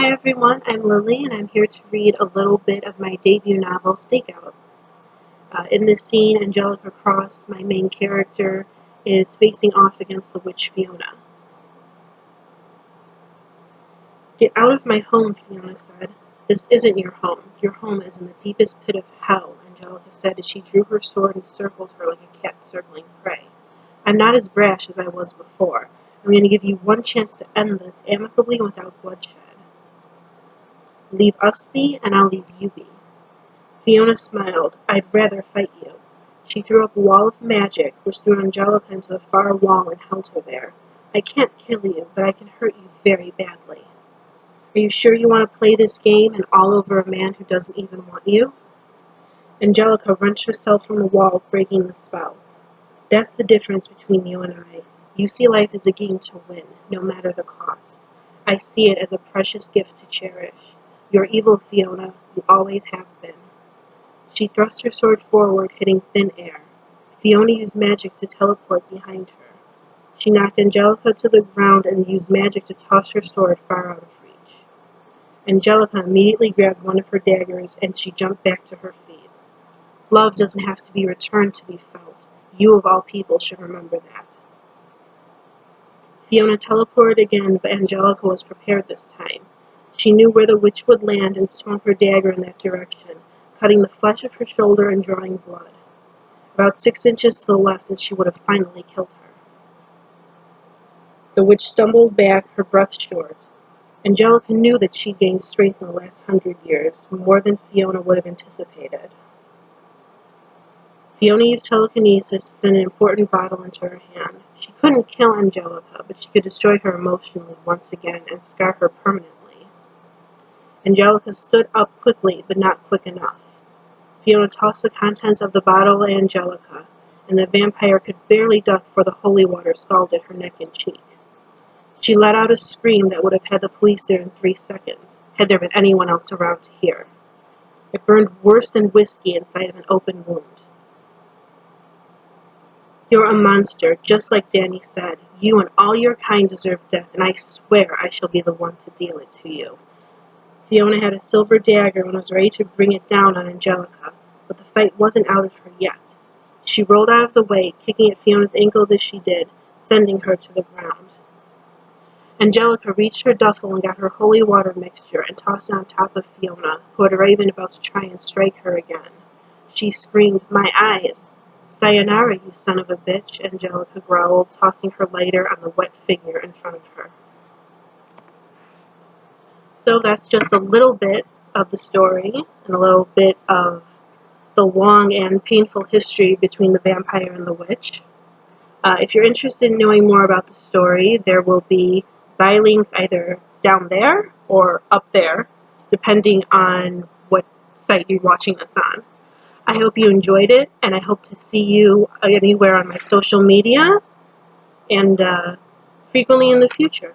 Hi everyone, I'm Lily and I'm here to read a little bit of my debut novel, Stakeout. In this scene, Angelica Cross, my main character, is facing off against the witch Fiona. "Get out of my home," Fiona said. "This isn't your home. Your home is in the deepest pit of hell," Angelica said as she drew her sword and circled her like a cat circling prey. "I'm not as brash as I was before. I'm going to give you one chance to end this amicably without bloodshed. Leave us be, and I'll leave you be." Fiona smiled. "I'd rather fight you." She threw up a wall of magic, which threw Angelica into a far wall and held her there. "I can't kill you, but I can hurt you very badly. Are you sure you want to play this game and all over a man who doesn't even want you?" Angelica wrenched herself from the wall, breaking the spell. "That's the difference between you and I. You see life as a game to win, no matter the cost. I see it as a precious gift to cherish. You're evil, Fiona. You always have been." She thrust her sword forward, hitting thin air. Fiona used magic to teleport behind her. She knocked Angelica to the ground and used magic to toss her sword far out of reach. Angelica immediately grabbed one of her daggers and she jumped back to her feet. Love doesn't have to be returned to be felt. You of all people should remember that. Fiona teleported again, but Angelica was prepared this time. She knew where the witch would land and swung her dagger in that direction, cutting the flesh of her shoulder and drawing blood. About 6 inches to the left, and she would have finally killed her. The witch stumbled back, her breath short. Angelica knew that she'd gained strength in the last 100 years, more than Fiona would have anticipated. Fiona used telekinesis to send an important bottle into her hand. She couldn't kill Angelica, but she could destroy her emotionally once again and scar her permanently. Angelica stood up quickly, but not quick enough. Fiona tossed the contents of the bottle at Angelica, and the vampire could barely duck for the holy water scalded her neck and cheek. She let out a scream that would have had the police there in 3 seconds, had there been anyone else around to hear. It burned worse than whiskey inside of an open wound. "You're a monster, just like Danny said. You and all your kind deserve death, and I swear I shall be the one to deal it to you." Fiona had a silver dagger and was ready to bring it down on Angelica, but the fight wasn't out of her yet. She rolled out of the way, kicking at Fiona's ankles as she did, sending her to the ground. Angelica reached her duffel and got her holy water mixture and tossed it on top of Fiona, who had already been about to try and strike her again. She screamed, "My eyes!" "Sayonara, you son of a bitch," Angelica growled, tossing her lighter on the wet figure in front of her. So that's just a little bit of the story and a little bit of the long and painful history between the vampire and the witch. If you're interested in knowing more about the story, there will be buy links either down there or up there, depending on what site you're watching this on. I hope you enjoyed it, and I hope to see you anywhere on my social media and frequently in the future.